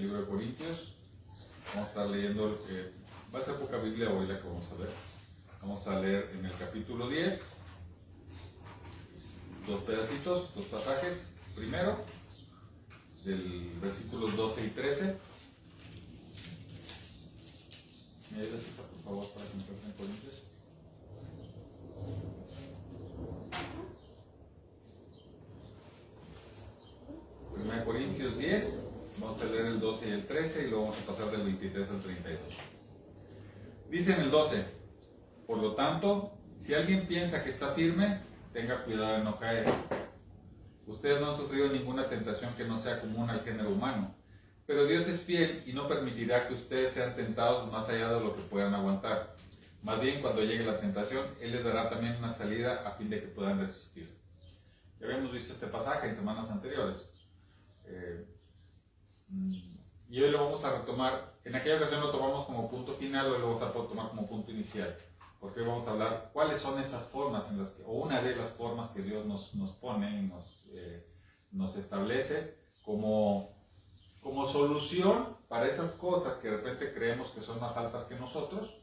el libro de Corintios. Vamos a estar leyendo el que va a ser poca Biblia hoy la que vamos a ver. Vamos a leer en el capítulo 10 dos pedacitos, dos pasajes. Primero, del versículos 12 y 13. ¿Me ayudas, por favor, para que me en Corintios? Primera Corintios 10, vamos a leer el 12 y el 13 y luego vamos a pasar del 23 al 32. Dice en el 12: por lo tanto, si alguien piensa que está firme, tenga cuidado de no caer. Ustedes no han sufrido ninguna tentación que no sea común al género humano, pero Dios es fiel y no permitirá que ustedes sean tentados más allá de lo que puedan aguantar. Más bien, cuando llegue la tentación, Él les dará también una salida a fin de que puedan resistir. Ya habíamos visto este pasaje en semanas anteriores. Y hoy lo vamos a retomar. En aquella ocasión lo tomamos como punto final, hoy lo vamos a tomar como punto inicial. Porque hoy vamos a hablar cuáles son esas formas en las que, o una de las formas que Dios nos pone y nos establece como solución para esas cosas que de repente creemos que son más altas que nosotros.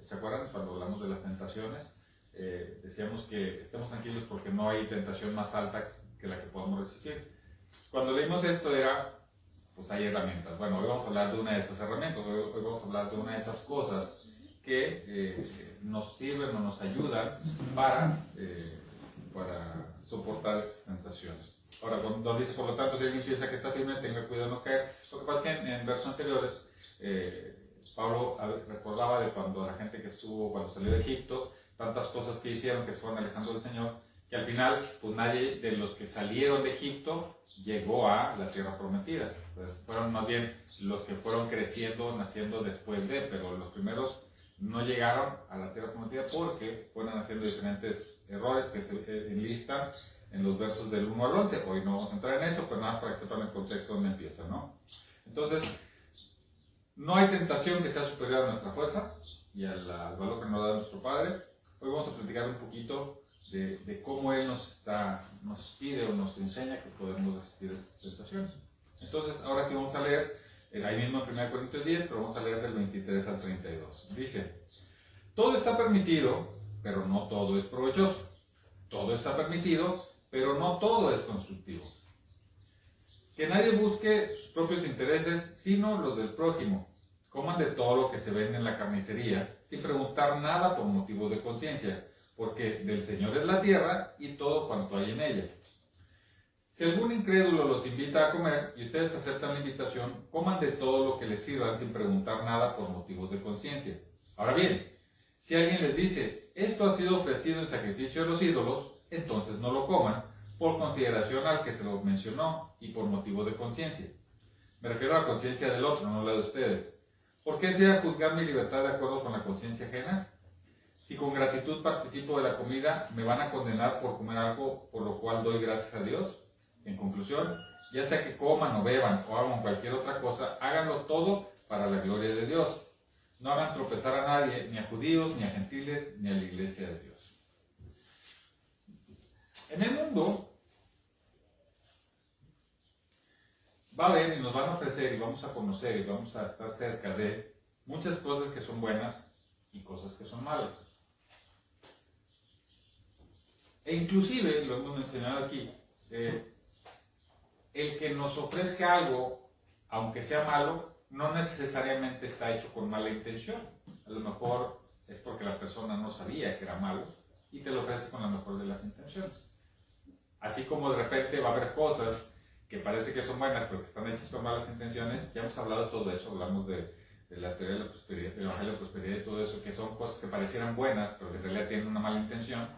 ¿Se acuerdan cuando hablamos de las tentaciones? Decíamos que estemos tranquilos porque no hay tentación más alta que la que podamos resistir. Cuando leímos esto pues hay herramientas. Bueno, hoy vamos a hablar de una de esas herramientas, hoy vamos a hablar de una de esas cosas que nos sirven o nos ayudan para soportar estas tentaciones. Ahora, cuando dice, por lo tanto, si alguien piensa que está firme, tenga cuidado de no caer. Lo que pasa es que en versos anteriores, Pablo recordaba de cuando la gente que estuvo, cuando salió de Egipto, tantas cosas que hicieron, que se fueron alejando del Señor, que al final, pues nadie de los que salieron de Egipto llegó a la tierra prometida. Pues fueron más bien los que fueron creciendo, naciendo después de, pero los primeros no llegaron a la tierra prometida porque fueron haciendo diferentes errores que se enlistan en los versos del 1 al 11. Hoy no vamos a entrar en eso, pero nada más para que sepan el contexto donde empieza, ¿no? Entonces, no hay tentación que sea superior a nuestra fuerza y al valor que nos da nuestro Padre. Hoy vamos a platicar un poquito de cómo Él nos pide o nos enseña que podemos resistir esas tentaciones. Entonces, ahora sí vamos a leer, ahí mismo en 1 Corintios 10, pero vamos a leer del 23 al 32. Dice: todo está permitido, pero no todo es provechoso. Todo está permitido, pero no todo es constructivo. Que nadie busque sus propios intereses, sino los del prójimo. Coman de todo lo que se vende en la carnicería, sin preguntar nada por motivo de conciencia, porque del Señor es la tierra y todo cuanto hay en ella. Si algún incrédulo los invita a comer y ustedes aceptan la invitación, coman de todo lo que les sirvan sin preguntar nada por motivos de conciencia. Ahora bien, si alguien les dice, esto ha sido ofrecido en sacrificio a los ídolos, entonces no lo coman, por consideración al que se lo mencionó y por motivo de conciencia. Me refiero a la conciencia del otro, no la de ustedes. ¿Por qué se ha juzgar mi libertad de acuerdo con la conciencia ajena? Si con gratitud participo de la comida, ¿me van a condenar por comer algo por lo cual doy gracias a Dios? En conclusión, ya sea que coman o beban o hagan cualquier otra cosa, háganlo todo para la gloria de Dios. No hagan tropezar a nadie, ni a judíos, ni a gentiles, ni a la iglesia de Dios. En el mundo va a haber y nos van a ofrecer y vamos a conocer y vamos a estar cerca de muchas cosas que son buenas y cosas que son malas. E inclusive, lo hemos mencionado aquí, el que nos ofrezca algo, aunque sea malo, no necesariamente está hecho con mala intención. A lo mejor es porque la persona no sabía que era malo y te lo ofrece con la mejor de las intenciones. Así como de repente va a haber cosas que parece que son buenas, pero que están hechas con malas intenciones. Ya hemos hablado de todo eso, hablamos de la teoría de la prosperidad, del evangelio de la prosperidad y todo eso, que son cosas que parecieran buenas, pero que en realidad tienen una mala intención.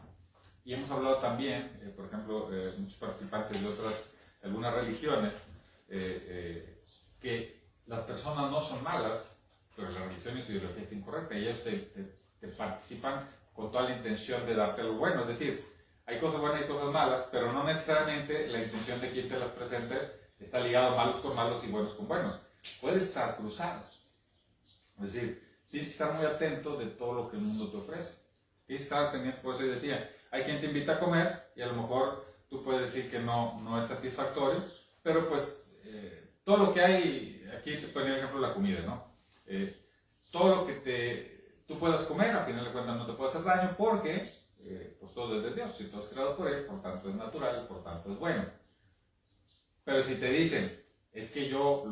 Y hemos hablado también, por ejemplo, muchos participantes de algunas religiones, que las personas no son malas, pero la religión y su ideología es incorrecta, y ellos te participan con toda la intención de darte lo bueno. Es decir, hay cosas buenas y cosas malas, pero no necesariamente la intención de quien te las presente está ligada a malos con malos y buenos con buenos. Puede estar cruzado. Es decir, tienes que estar muy atento de todo lo que el mundo te ofrece. Tienes que estar pendiente, por eso decía, hay quien te invita a comer y a lo mejor tú puedes decir que no es satisfactorio, pero pues todo lo que hay aquí aquí te ponía el ejemplo de la comida, ¿no? Todo lo que tú puedas comer, al final de cuentas no te puede hacer daño porque pues todo es de Dios, si todo es creado por Él, por tanto es natural, por tanto es bueno. Pero si te dicen, es que yo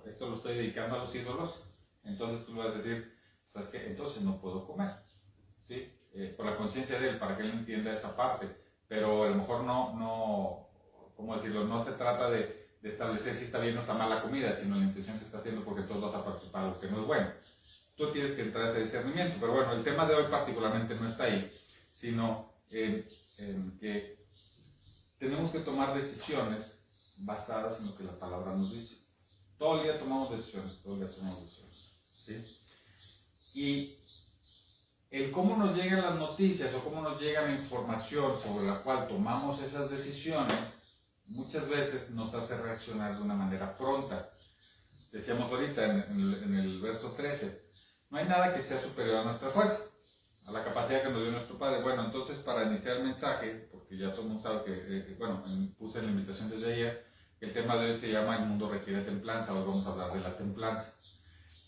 esto lo estoy dedicando a los ídolos, entonces tú le vas a decir, ¿sabes qué? Entonces no puedo comer, ¿sí? Por la conciencia de Él, para que Él entienda esa parte. Pero a lo mejor ¿cómo decirlo? No se trata de establecer si está bien o está mal la comida, sino la intención que está haciendo porque todos vas a participar, lo que no es bueno. Tú tienes que entrar a ese discernimiento. Pero bueno, el tema de hoy particularmente no está ahí, sino en que tenemos que tomar decisiones basadas en lo que la palabra nos dice. Todo el día tomamos decisiones, ¿sí? Y el cómo nos llegan las noticias o cómo nos llega la información sobre la cual tomamos esas decisiones, muchas veces nos hace reaccionar de una manera pronta. Decíamos ahorita en el verso 13, no hay nada que sea superior a nuestra fuerza, a la capacidad que nos dio nuestro Padre. Bueno, entonces para iniciar el mensaje, porque ya todo el mundo sabe que puse en la invitación desde ayer, el tema de hoy se llama El mundo requiere templanza. Hoy vamos a hablar de la templanza.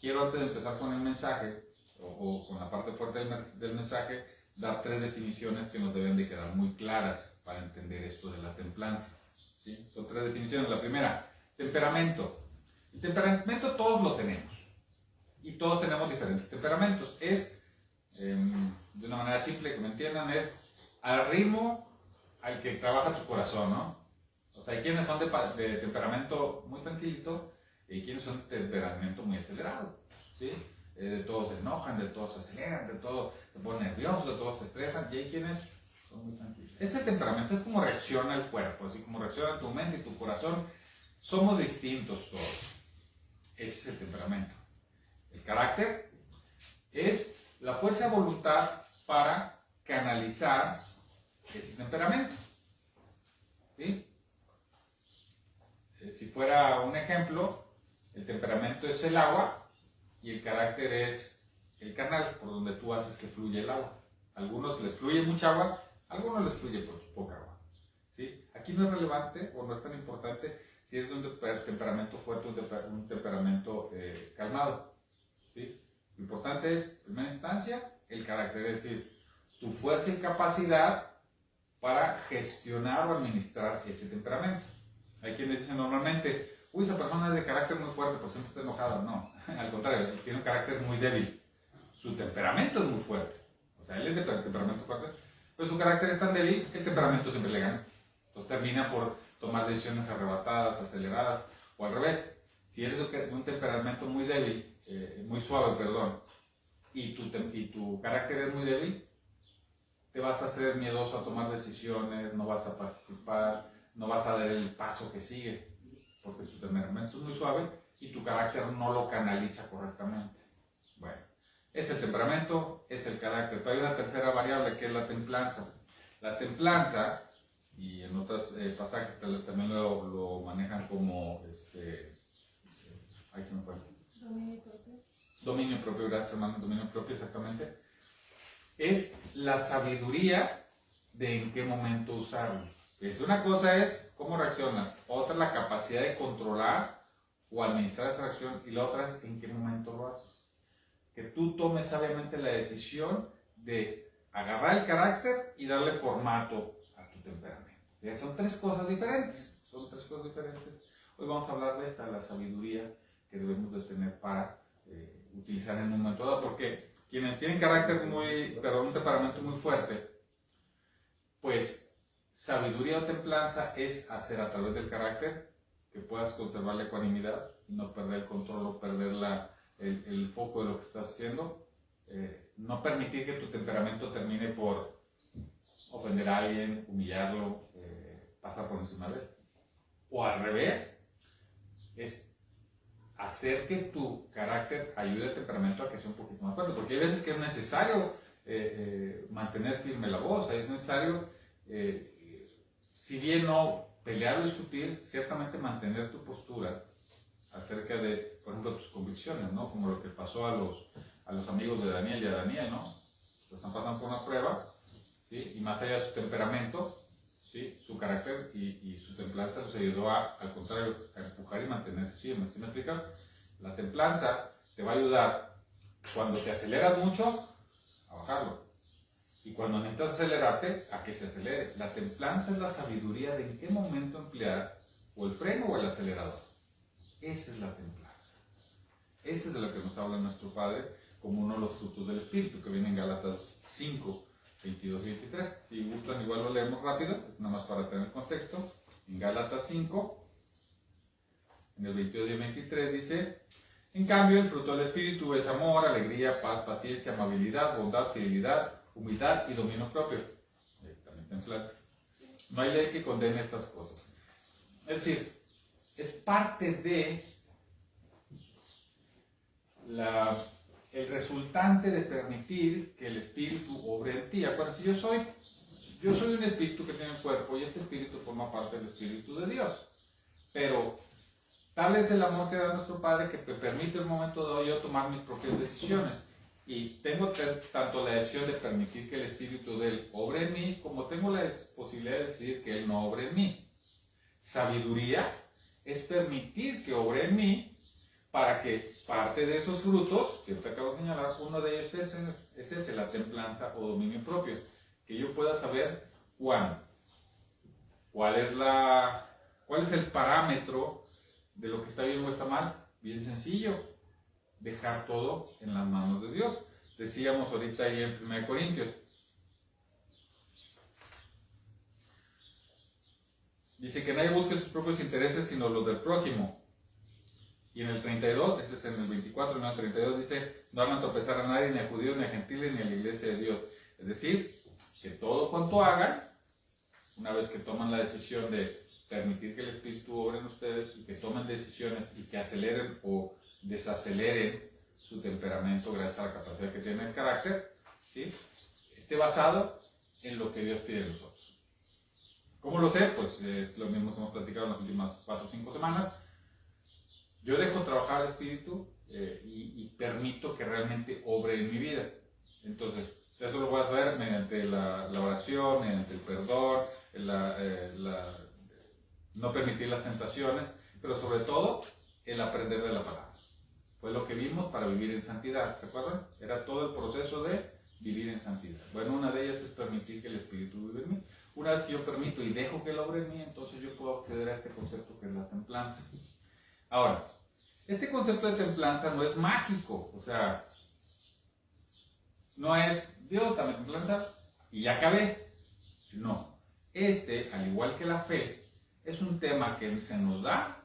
Quiero, antes de empezar con el mensaje, o con la parte fuerte del mensaje, dar 3 definiciones que nos deben de quedar muy claras para entender esto de la templanza, ¿sí? Son 3 definiciones. La primera, temperamento. El temperamento todos lo tenemos, y todos tenemos diferentes temperamentos. Es, de una manera simple, que me entiendan, es al ritmo al que trabaja tu corazón, ¿no? O sea, hay quienes son de temperamento muy tranquilito y quienes son de temperamento muy acelerado, ¿sí? De todos se enojan, de todos se aceleran, de todos se ponen nerviosos, de todos se estresan, y hay quienes son muy tranquilos. Ese temperamento es como reacciona el cuerpo, así como reacciona tu mente y tu corazón. Somos distintos todos. Ese es el temperamento. El carácter es la fuerza de voluntad para canalizar ese temperamento, ¿sí? Si fuera un ejemplo, el temperamento es el agua y el carácter es el canal por donde tú haces que fluya el agua. A algunos les fluye mucha agua, a algunos les fluye poca agua, ¿sí? Aquí no es relevante o no es tan importante si es de un temperamento fuerte o un temperamento calmado, ¿sí? Lo importante es, en primera instancia, el carácter, es decir, tu fuerza y capacidad para gestionar o administrar ese temperamento. Hay quienes dicen normalmente, uy, esa persona es de carácter muy fuerte, por siempre está enojada. No, al contrario, él tiene un carácter muy débil. Su temperamento es muy fuerte. O sea, él es de temperamento fuerte, pero su carácter es tan débil que el temperamento siempre le gana. Entonces termina por tomar decisiones arrebatadas, aceleradas, o al revés. Si eres de un temperamento muy débil, muy suave, perdón, y tu carácter es muy débil, te vas a hacer miedoso a tomar decisiones, no vas a participar, no vas a dar el paso que sigue, porque tu temperamento es muy suave y tu carácter no lo canaliza correctamente. Bueno, es el temperamento, es el carácter. Pero hay una tercera variable que es la templanza. La templanza, y en otros pasajes también lo manejan como, ahí se me fue. Dominio propio. Dominio propio, gracias hermano, dominio propio, exactamente. Es la sabiduría de en qué momento usarlo. Una cosa es cómo reaccionas, otra es la capacidad de controlar o administrar esa reacción, y la otra es en qué momento lo haces. Que tú tomes sabiamente la decisión de agarrar el carácter y darle formato a tu temperamento. Ya son 3 cosas diferentes. Hoy vamos a hablar de esta, la sabiduría que debemos de tener para utilizar en un momento dado, porque quienes tienen un temperamento muy fuerte, pues sabiduría o templanza es hacer a través del carácter que puedas conservar la ecuanimidad y no perder el control o perder el foco de lo que estás haciendo. No permitir que tu temperamento termine por ofender a alguien, humillarlo, pasar por encima de él. O al revés, es hacer que tu carácter ayude al temperamento a que sea un poquito más fuerte, porque hay veces que es necesario mantener firme la voz, es necesario, si bien no pelear o discutir, ciertamente mantener tu postura acerca de, por ejemplo, tus convicciones, ¿no? Como lo que pasó a los amigos de Daniel y a Daniel, ¿no? Están pasando por una prueba, ¿sí? Y más allá de su temperamento, ¿sí? Su carácter y su templanza los ayudó al contrario, a empujar y mantenerse firmes. ¿Sí me explica? La templanza te va a ayudar cuando te aceleras mucho a bajarlo. Y cuando necesitas acelerarte, a que se acelere. La templanza es la sabiduría de en qué momento emplear o el freno o el acelerador. Esa es la templanza. Esa es de lo que nos habla nuestro Padre como uno de los frutos del Espíritu, que viene en Gálatas 5, 22 y 23. Si gustan, igual lo leemos rápido, es nada más para tener contexto. En Gálatas 5, en el 22 y 23 dice: en cambio, el fruto del Espíritu es amor, alegría, paz, paciencia, amabilidad, bondad, fidelidad, humildad y dominio propio. También templanza. No hay ley que condene estas cosas. Es decir, es parte de el resultante de permitir que el Espíritu obre en ti. Acuérdense, yo soy un Espíritu que tiene un cuerpo y este Espíritu forma parte del Espíritu de Dios. Pero tal es el amor que da nuestro Padre que me permite en un momento dado yo tomar mis propias decisiones. Y tengo tanto la decisión de permitir que el Espíritu de Él obre en mí, como tengo la posibilidad de decidir que Él no obre en mí. Sabiduría es permitir que obre en mí para que parte de esos frutos, que te acabo de señalar, uno de ellos es ese, la templanza o dominio propio. Que yo pueda saber cuál es el parámetro de lo que está bien o está mal. Bien sencillo. Dejar todo en las manos de Dios. Decíamos ahorita ahí en 1 Corintios. Dice que nadie busque sus propios intereses sino los del prójimo. Y en el 32, ese es en el 24, en el 32 dice: no hagan tropezar a nadie, ni a judíos, ni a gentiles, ni a la iglesia de Dios. Es decir, que todo cuanto hagan, una vez que toman la decisión de permitir que el Espíritu obre en ustedes y que tomen decisiones y que aceleren o desaceleren su temperamento gracias a la capacidad que tiene el carácter, ¿sí? Esté basado en lo que Dios pide de nosotros. ¿Cómo lo sé? Pues es lo mismo que hemos platicado en las últimas 4 o 5 semanas. Yo dejo trabajar al Espíritu y permito que realmente obre en mi vida. Entonces, eso lo voy a saber mediante la oración, mediante el perdón, no permitir las tentaciones, pero sobre todo el aprender de la palabra. Fue lo que vimos para vivir en santidad, ¿se acuerdan? Era todo el proceso de vivir en santidad. Bueno, una de ellas es permitir que el Espíritu vive en mí. Una vez que yo permito y dejo que Él obre en mí, entonces yo puedo acceder a este concepto que es la templanza. Ahora, este concepto de templanza no es mágico, o sea, no es Dios, dame templanza y ya acabé. No, al igual que la fe, es un tema que se nos da,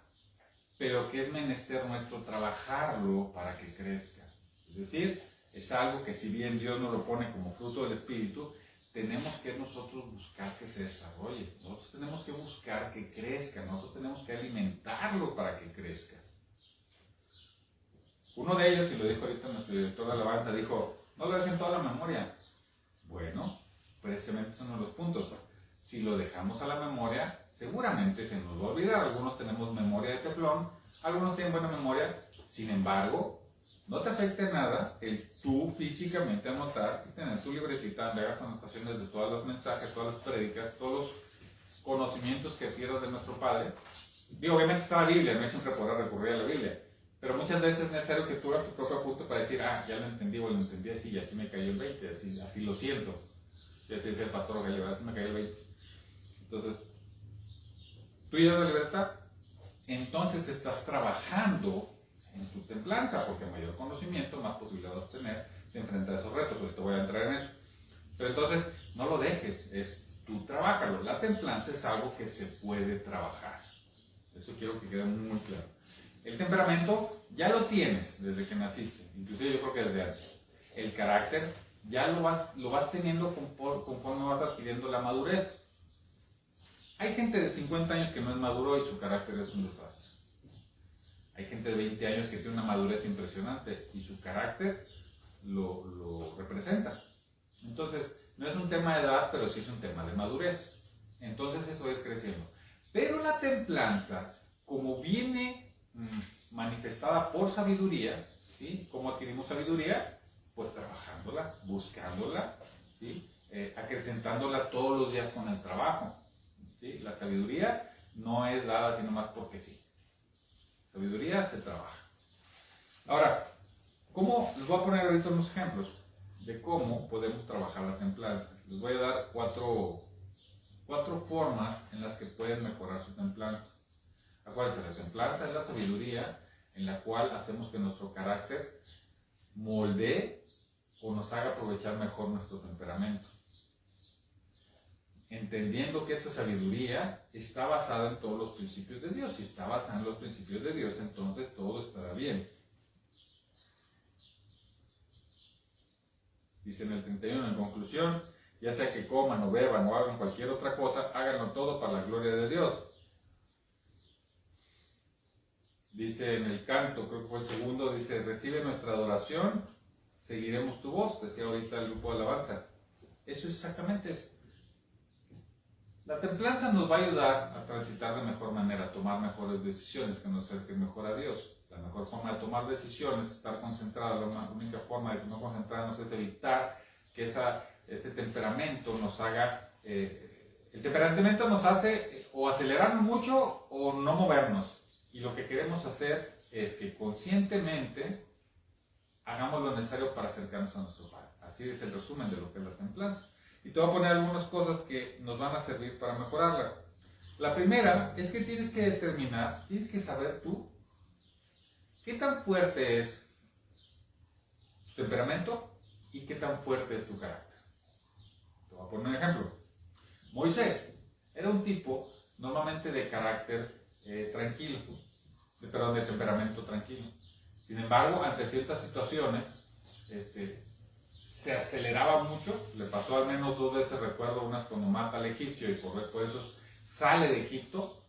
pero que es menester nuestro trabajarlo para que crezca. Es decir, es algo que si bien Dios nos lo pone como fruto del Espíritu, tenemos que nosotros buscar que se desarrolle. Nosotros tenemos que buscar que crezca, nosotros tenemos que alimentarlo para que crezca. Uno de ellos, y lo dijo ahorita nuestro director de alabanza, dijo: no lo dejen toda la memoria. Bueno, precisamente son uno de los puntos. Si lo dejamos a la memoria, seguramente se nos va a olvidar. Algunos tenemos memoria de teflón, algunos tienen buena memoria. Sin embargo, no te afecte nada el tú físicamente anotar y tener tu libretita donde hagas anotaciones de todos los mensajes, todas las prédicas, todos los conocimientos que adquieras de nuestro Padre. Y obviamente está la Biblia, no siempre podrás recurrir a la Biblia. Pero muchas veces es necesario que tú hagas tu propio apunte para decir: ya lo entendí, o lo entendí así, y así me cayó el 20, así lo siento. Y así dice el pastor Gallo, así me cayó el 20. Entonces, tú ya de libertad, entonces estás trabajando en tu templanza, porque mayor conocimiento, más posibilidad vas a tener de enfrentar esos retos. Ahorita voy a entrar en eso. Pero entonces, no lo dejes, tú trabájalo. La templanza es algo que se puede trabajar. Eso quiero que quede muy claro. El temperamento ya lo tienes desde que naciste, inclusive yo creo que desde antes. El carácter ya lo vas teniendo conforme vas adquiriendo la madurez. Hay gente de 50 años que no es maduro y su carácter es un desastre. Hay gente de 20 años que tiene una madurez impresionante y su carácter lo representa. Entonces, no es un tema de edad, pero sí es un tema de madurez. Entonces eso va a ir creciendo. Pero la templanza, como viene manifestada por sabiduría, ¿sí? ¿Cómo adquirimos sabiduría? Pues trabajándola, buscándola, ¿sí? Acrecentándola todos los días con el trabajo. ¿sí? La sabiduría no es dada sino más porque sí. Sabiduría se trabaja. Ahora, ¿cómo? Les voy a poner ahorita unos ejemplos de cómo podemos trabajar la templanza. Les voy a dar cuatro formas en las que pueden mejorar su templanza. Acuérdense, la templanza es la sabiduría en la cual hacemos que nuestro carácter moldee o nos haga aprovechar mejor nuestro temperamento. Entendiendo que esa sabiduría está basada en todos los principios de Dios. Si está basada en los principios de Dios, entonces todo estará bien. Dice en el 31, en conclusión, ya sea que coman o beban o hagan cualquier otra cosa, háganlo todo para la gloria de Dios. Dice en el canto, creo que fue el segundo, dice, recibe nuestra adoración, seguiremos tu voz, decía ahorita el grupo de alabanza. Eso exactamente es. La templanza nos va a ayudar a transitar de mejor manera, a tomar mejores decisiones que nos acerquen mejor a Dios. La mejor forma de tomar decisiones es estar concentrados. La única forma de no concentrarnos es evitar que ese temperamento nos haga... el temperamento nos hace o acelerarnos mucho o no movernos. Y lo que queremos hacer es que conscientemente hagamos lo necesario para acercarnos a nuestro Padre. Así es el resumen de lo que es la templanza. Y te voy a poner algunas cosas que nos van a servir para mejorarla. La primera es que tienes que determinar, tienes que saber tú, qué tan fuerte es tu temperamento y qué tan fuerte es tu carácter. Te voy a poner un ejemplo. Moisés era un tipo normalmente de carácter tranquilo, de temperamento tranquilo. Sin embargo, ante ciertas situaciones, se aceleraba mucho. Le pasó al menos 2 veces, recuerdo, unas cuando mata al egipcio y por eso sale de Egipto.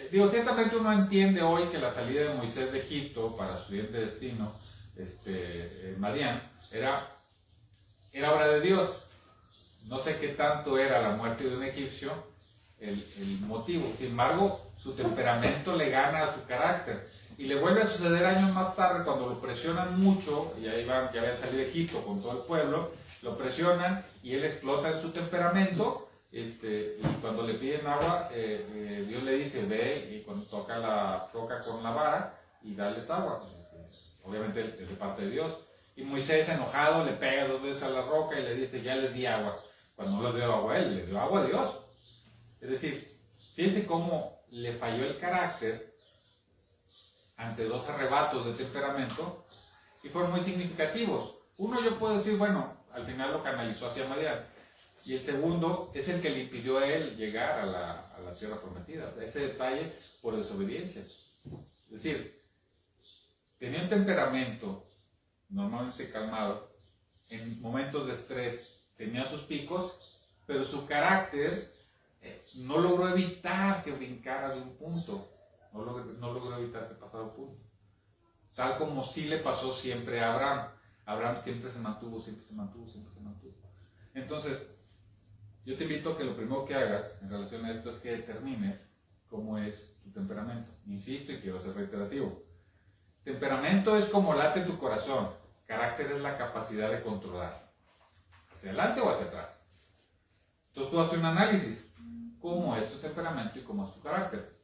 Ciertamente uno entiende hoy que la salida de Moisés de Egipto para su siguiente destino, Madián, era obra de Dios. No sé qué tanto era la muerte de un egipcio el motivo. Sin embargo, su temperamento le gana a su carácter. Y le vuelve a suceder años más tarde cuando lo presionan mucho, y ahí ya habían salido de Egipto con todo el pueblo, lo presionan y él explota en su temperamento. Y cuando le piden agua, Dios le dice, ve y cuando toca con la vara y dales agua. Obviamente es de parte de Dios. Y Moisés, enojado, le pega 2 veces a la roca y le dice, ya les di agua. Cuando no les dio agua a él, les dio agua a Dios. Es decir, fíjense cómo le falló el carácter ante 2 arrebatos de temperamento y fueron muy significativos. Uno yo puedo decir, bueno, al final lo canalizó hacia Madián. Y el segundo es el que le impidió a él llegar a la tierra prometida. Ese detalle por desobediencia. Es decir, tenía un temperamento normalmente calmado. En momentos de estrés tenía sus picos, pero su carácter no logró evitar que brincara de un punto. No logró evitar que pasara un punto. Tal como sí le pasó siempre a Abraham. Abraham siempre se mantuvo. Entonces, yo te invito a que lo primero que hagas en relación a esto es que determines cómo es tu temperamento. Insisto y quiero ser reiterativo. Temperamento es como late tu corazón. Carácter es la capacidad de controlar. ¿Hacia adelante o hacia atrás? Entonces tú haces un análisis. ¿Cómo es tu temperamento y cómo es tu carácter?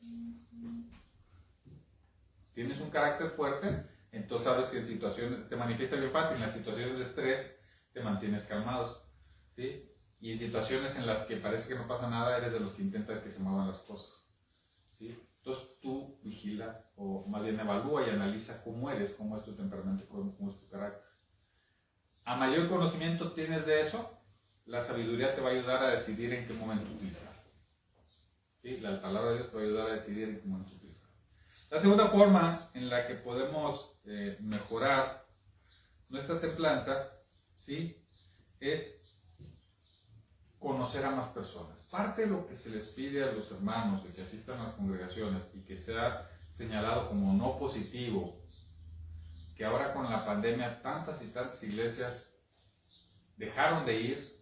Tienes un carácter fuerte, entonces sabes que en situaciones, se manifiesta bien fácil, en las situaciones de estrés te mantienes calmados, ¿sí? Y en situaciones en las que parece que no pasa nada, eres de los que intentan que se muevan las cosas, ¿sí? Entonces tú vigila, o más bien evalúa y analiza cómo eres, cómo es tu temperamento, cómo es tu carácter. A mayor conocimiento tienes de eso, la sabiduría te va a ayudar a decidir en qué momento utilizar. ¿Sí? La palabra de Dios te va a ayudar a decidir en qué momento utilizar. La segunda forma en la que podemos mejorar nuestra templanza, ¿sí?, es conocer a más personas. Parte de lo que se les pide a los hermanos de que asistan a las congregaciones y que sea señalado como no positivo, que ahora con la pandemia tantas y tantas iglesias dejaron de ir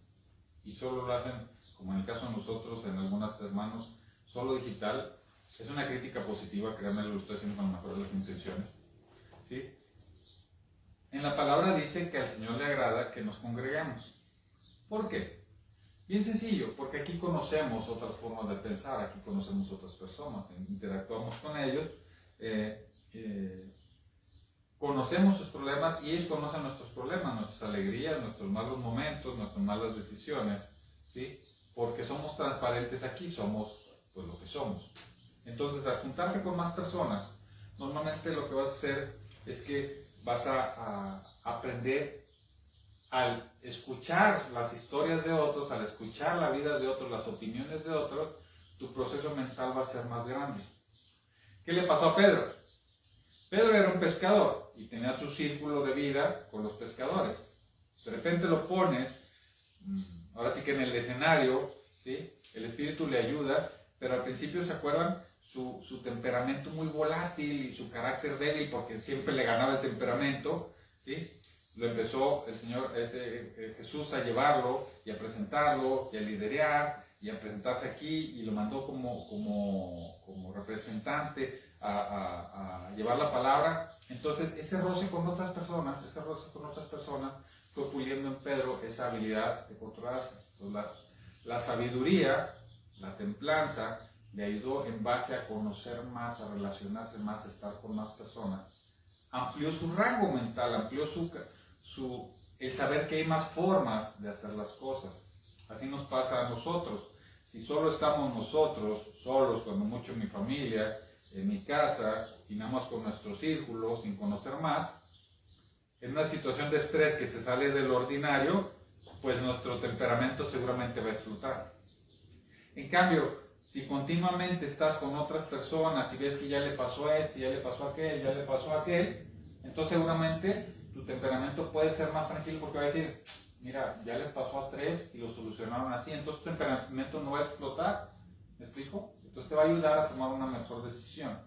y solo lo hacen, como en el caso de nosotros, en algunos hermanos, solo digital. Es una crítica positiva, créanme, lo estoy haciendo con la mejor de las intenciones, ¿sí? En la palabra dice que al Señor le agrada que nos congreguemos. ¿Por qué? Bien sencillo, porque aquí conocemos otras formas de pensar, aquí conocemos otras personas, interactuamos con ellos, eh, eh, conocemos sus problemas y ellos conocen nuestros problemas, nuestras alegrías, nuestros malos momentos, nuestras malas decisiones, ¿sí? Porque somos transparentes aquí, somos pues lo que somos. Entonces, al juntarte con más personas, normalmente lo que vas a hacer es que vas a aprender al escuchar las historias de otros, al escuchar la vida de otros, las opiniones de otros, tu proceso mental va a ser más grande. ¿Qué le pasó a Pedro? Pedro era un pescador y tenía su círculo de vida con los pescadores. De repente lo pones, ahora sí que en el escenario, ¿sí? El espíritu le ayuda, pero al principio, ¿se acuerdan? Su temperamento muy volátil y su carácter débil, porque siempre le ganaba el temperamento, ¿sí? Lo empezó el Señor Jesús a llevarlo y a presentarlo y a liderear y a presentarse aquí, y lo mandó como representante a llevar la palabra. Entonces ese roce con otras personas, fue puliendo en Pedro esa habilidad de controlarse. Entonces, la sabiduría, la templanza, le ayudó en base a conocer más, a relacionarse más, a estar con más personas. Amplió su rango mental, amplió el saber que hay más formas de hacer las cosas. Así nos pasa a nosotros. Si solo estamos nosotros, solos, cuando mucho mi familia, en mi casa, y nada más con nuestro círculo, sin conocer más, en una situación de estrés que se sale del ordinario, pues nuestro temperamento seguramente va a explotar. En cambio, si continuamente estás con otras personas y ves que ya le pasó a este, ya le pasó a aquel, ya le pasó a aquel, entonces seguramente tu temperamento puede ser más tranquilo, porque va a decir, mira, ya les pasó a 3 y lo solucionaron así, entonces tu temperamento no va a explotar. ¿Me explico? Entonces te va a ayudar a tomar una mejor decisión.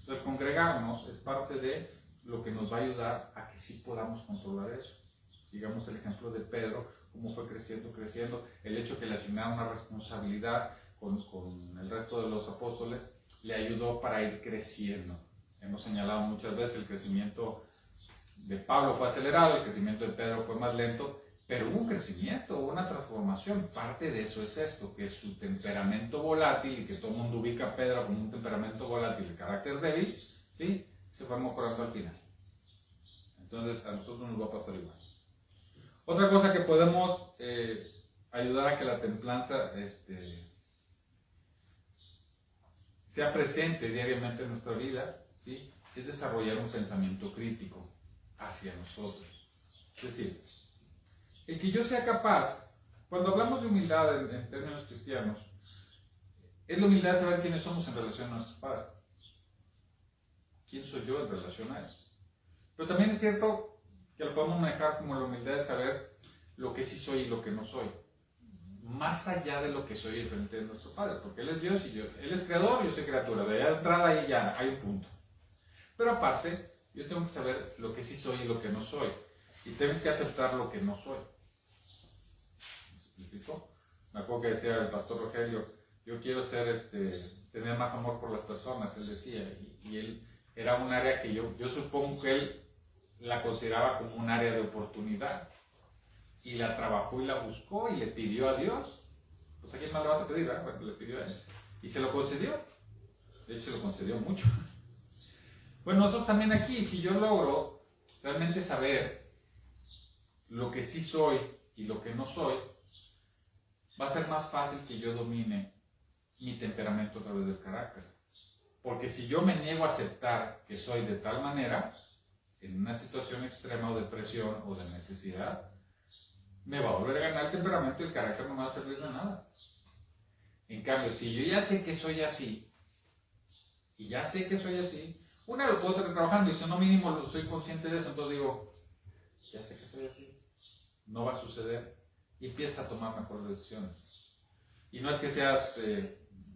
Entonces, congregarnos es parte de lo que nos va a ayudar a que sí podamos controlar eso. Digamos el ejemplo de Pedro, cómo fue creciendo, el hecho que le asignaron una responsabilidad con el resto de los apóstoles, le ayudó para ir creciendo. Hemos señalado muchas veces el crecimiento de Pablo fue acelerado, el crecimiento de Pedro fue más lento, pero hubo un crecimiento, hubo una transformación. Parte de eso es esto, que su temperamento volátil, y que todo el mundo ubica a Pedro como un temperamento volátil de carácter débil, ¿sí? Se fue mejorando al final. Entonces a nosotros nos va a pasar igual. Otra cosa que podemos ayudar a que la templanza sea presente diariamente en nuestra vida, ¿sí? Es desarrollar un pensamiento crítico hacia nosotros. Es decir, el que yo sea capaz, cuando hablamos de humildad en términos cristianos, es la humildad de saber quiénes somos en relación a nuestro Padre. ¿Quién soy yo en relación a Él? Pero también es cierto que lo podemos manejar como la humildad de saber lo que sí soy y lo que no soy. Más allá de lo que soy frente de nuestro Padre, porque Él es Dios y Él es creador y yo soy criatura. De allá de entrada ahí ya hay un punto. Pero aparte, yo tengo que saber lo que sí soy y lo que no soy. Y tengo que aceptar lo que no soy. ¿Me explico? Me acuerdo que decía el pastor Rogelio, yo quiero tener más amor por las personas, él decía, y él era un área que yo supongo que él la consideraba como un área de oportunidad, y la trabajó y la buscó y le pidió a Dios. Pues a quién más le vas a pedir, ¿verdad? Bueno, le pidió a él, y se lo concedió. De hecho, se lo concedió mucho. Bueno, nosotros también aquí, si yo logro realmente saber lo que sí soy y lo que no soy, va a ser más fácil que yo domine mi temperamento a través del carácter. Porque si yo me niego a aceptar que soy de tal manera, en una situación extrema o de presión o de necesidad, me va a volver a ganar el temperamento y el carácter no me va a servir de nada. En cambio, si yo ya sé que soy así, y ya sé que soy así, una lo puedo estar trabajando, y si no mínimo soy consciente de eso, entonces digo, ya sé que soy así, no va a suceder, y empieza a tomar mejores decisiones. Y no es que seas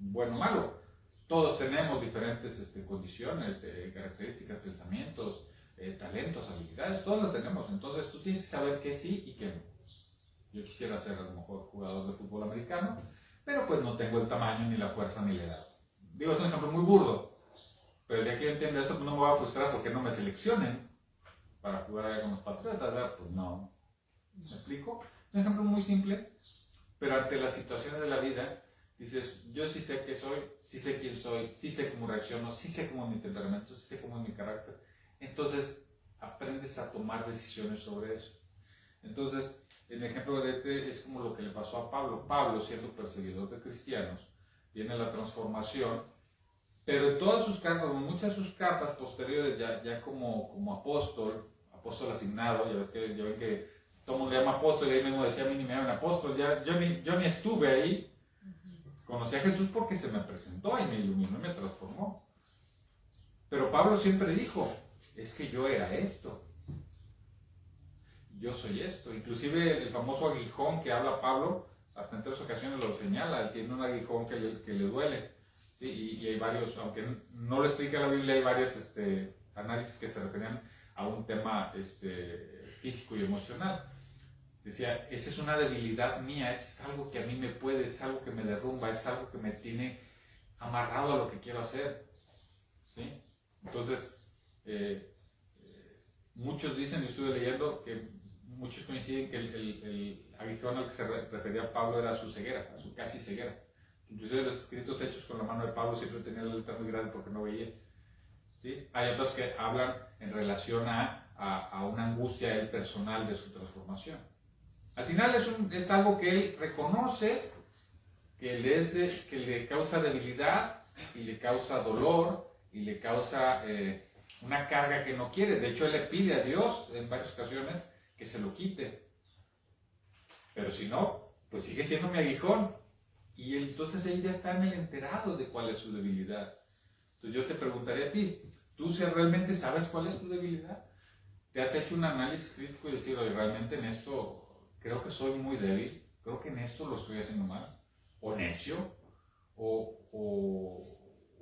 bueno o malo, todos tenemos diferentes condiciones, características, pensamientos, talentos, habilidades, todos lo tenemos. Entonces tú tienes que saber qué sí y qué no. Yo quisiera ser a lo mejor jugador de fútbol americano, pero pues no tengo el tamaño, ni la fuerza, ni la edad. Digo, es un ejemplo muy burdo, pero de aquí yo entiendo eso, pues no me voy a frustrar porque no me seleccionen para jugar allá con los Patriotas, ¿verdad? Pues no. ¿Me explico? Es un ejemplo muy simple, pero ante las situaciones de la vida, dices, yo sí sé qué soy, sí sé quién soy, sí sé cómo reacciono, sí sé cómo es mi temperamento, sí sé cómo es mi carácter. Entonces, aprendes a tomar decisiones sobre eso. Entonces, el ejemplo de este es como lo que le pasó a Pablo. Pablo, siendo perseguidor de cristianos, viene la transformación, pero en todas sus cartas, en muchas de sus cartas posteriores, ya como apóstol asignado, ya ven que todo el mundo le llama apóstol, y ahí mismo decía, a mí ni me llaman apóstol, yo ni estuve ahí. Conocí a Jesús porque se me presentó y me iluminó y me transformó. Pero Pablo siempre dijo, es que yo era esto, yo soy esto. Inclusive el famoso aguijón que habla Pablo, hasta en 3 ocasiones lo señala, él tiene un aguijón que le duele. ¿Sí? Y hay varios, aunque no lo explica la Biblia, hay varios análisis que se referían a un tema físico y emocional. Decía, esa es una debilidad mía, es algo que a mí me puede, es algo que me derrumba, es algo que me tiene amarrado a lo que quiero hacer. ¿Sí? Entonces, muchos dicen, y estuve leyendo, que muchos coinciden que el aguijón al que se refería Pablo era su ceguera, a su casi ceguera. Inclusive los escritos hechos con la mano de Pablo siempre tenían la letra muy grande porque no veía. ¿Sí? Hay otros que hablan en relación a una angustia él personal de su transformación. Al final es algo que él reconoce, que le causa debilidad y le causa dolor y le causa una carga que no quiere. De hecho, él le pide a Dios en varias ocasiones que se lo quite. Pero si no, pues sigue siendo mi aguijón. Y entonces él ya está en el enterado de cuál es su debilidad. Entonces yo te preguntaré a ti, ¿tú realmente sabes cuál es tu debilidad? ¿Te has hecho un análisis crítico y decir, oye, realmente en esto creo que soy muy débil, creo que en esto lo estoy haciendo mal, o necio, o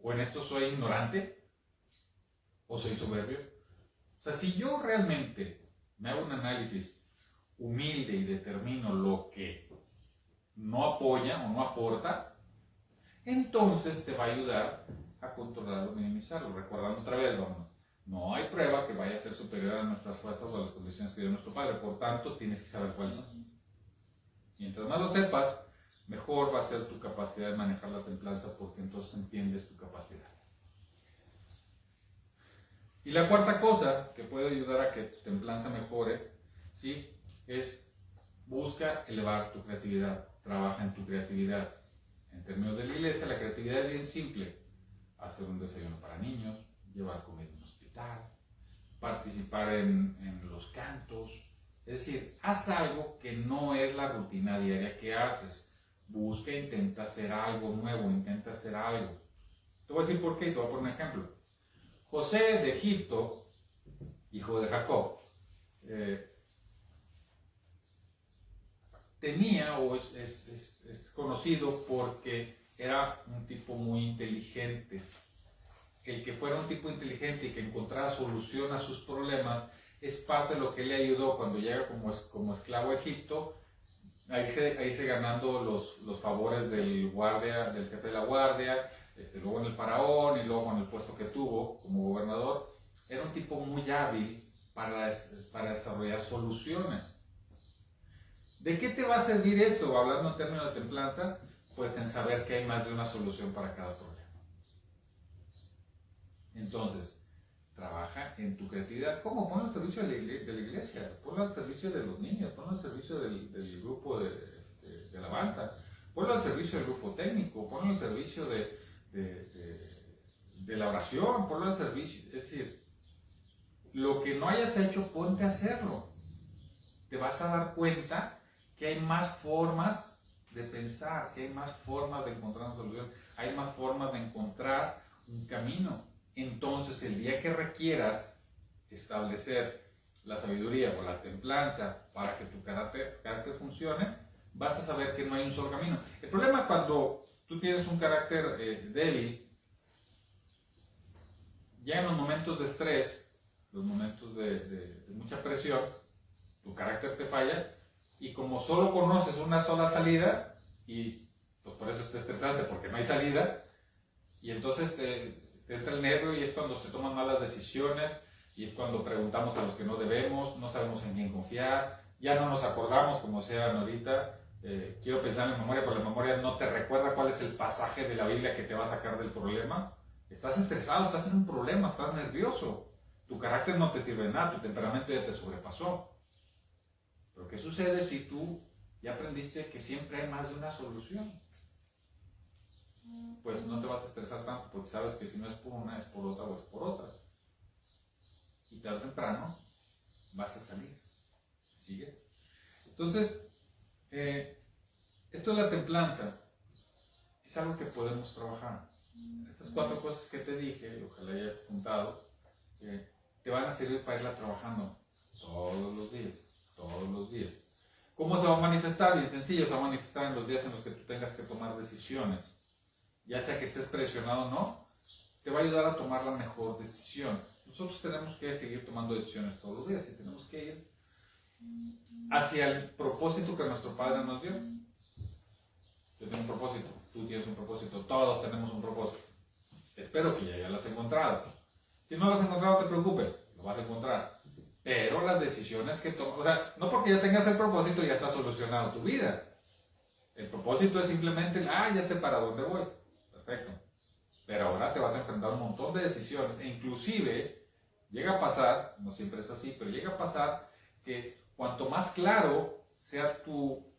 en esto soy ignorante, o soy soberbio? O sea, si yo realmente me hago un análisis humilde y determino lo que no apoya o no aporta, entonces te va a ayudar a controlarlo, minimizarlo. Recordando otra vez, no hay prueba que vaya a ser superior a nuestras fuerzas o a las condiciones que dio nuestro Padre. Por tanto, tienes que saber cuáles son. Mientras más lo sepas, mejor va a ser tu capacidad de manejar la templanza, porque entonces entiendes tu capacidad. Y la cuarta cosa que puede ayudar a que templanza mejore, ¿sí?, es busca elevar tu creatividad, trabaja en tu creatividad. En términos de la iglesia, la creatividad es bien simple: hacer un desayuno para niños, llevar comida a un hospital, participar en los cantos. Es decir, haz algo que no es la rutina diaria que haces. Busca, intenta hacer algo nuevo, intenta hacer algo. Te voy a decir por qué y te voy a poner un ejemplo. José de Egipto, hijo de Jacob, tenía o es conocido porque era un tipo muy inteligente. El que fuera un tipo inteligente y que encontrara solución a sus problemas es parte de lo que le ayudó cuando llega como esclavo a Egipto, a irse ganando los favores del jefe de la guardia, luego en el faraón y luego en el puesto que tuvo como gobernador. Era un tipo muy hábil para desarrollar soluciones. ¿De qué te va a servir esto, hablando en términos de templanza? Pues en saber que hay más de una solución para cada problema. Entonces, trabaja en tu creatividad. ¿Cómo? Ponlo al servicio de la iglesia, ponlo al servicio de los niños, ponlo al servicio del grupo de alabanza, ponlo al servicio del grupo técnico, ponlo al servicio de la oración, ponlo al servicio. Es decir, lo que no hayas hecho, ponte a hacerlo. Te vas a dar cuenta que hay más formas de pensar, que hay más formas de encontrar una solución, hay más formas de encontrar un camino. Entonces, el día que requieras establecer la sabiduría o la templanza para que tu carácter funcione, vas a saber que no hay un solo camino. El problema es cuando tú tienes un carácter débil, ya en los momentos de estrés, los momentos de mucha presión, tu carácter te falla, y como solo conoces una sola salida, y pues por eso es estresante, porque no hay salida, y entonces te entra el nervio y es cuando se toman malas decisiones, y es cuando preguntamos a los que no debemos, no sabemos en quién confiar, ya no nos acordamos, como decían ahorita, quiero pensar en la memoria, pero la memoria no te recuerda cuál es el pasaje de la Biblia que te va a sacar del problema. Estás estresado, estás en un problema, estás nervioso. Tu carácter no te sirve de nada, tu temperamento ya te sobrepasó. Pero ¿qué sucede si tú ya aprendiste que siempre hay más de una solución? Pues no te vas a estresar tanto porque sabes que si no es por una, es por otra o es por otra. Y tarde o temprano vas a salir. ¿Sigues? Entonces, esto es la templanza. Es algo que podemos trabajar. Estas 4 cosas que te dije, y ojalá hayas apuntado, te van a servir para irla trabajando todos los días. Todos los días. ¿Cómo se va a manifestar? Bien sencillo, se va a manifestar en los días en los que tú tengas que tomar decisiones. Ya sea que estés presionado o no, te va a ayudar a tomar la mejor decisión. Nosotros tenemos que seguir tomando decisiones todos los días y tenemos que ir hacia el propósito que nuestro Padre nos dio. Yo tengo un propósito, tú tienes un propósito, todos tenemos un propósito. Espero que ya lo has encontrado. Si no lo has encontrado, no te preocupes, lo vas a encontrar. Pero las decisiones que tomas, o sea, no porque ya tengas el propósito ya está solucionado tu vida. El propósito es simplemente, ya sé para dónde voy. Perfecto. Pero ahora te vas a enfrentar a un montón de decisiones e inclusive llega a pasar, no siempre es así, pero llega a pasar que cuanto más claro sea tu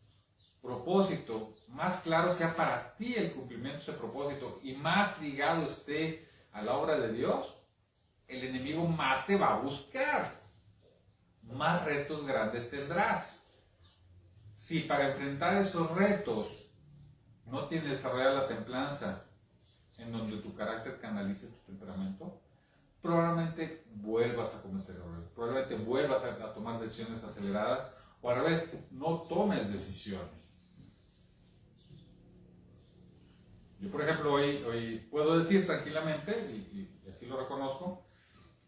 propósito, más claro sea para ti el cumplimiento de ese propósito y más ligado esté a la obra de Dios, el enemigo más te va a buscar, más retos grandes tendrás. Si para enfrentar esos retos no tienes desarrollada la templanza, en donde tu carácter canalice tu temperamento, probablemente vuelvas a cometer errores, probablemente vuelvas a tomar decisiones aceleradas, o al revés, no tomes decisiones. Yo, por ejemplo, hoy puedo decir tranquilamente, y así lo reconozco,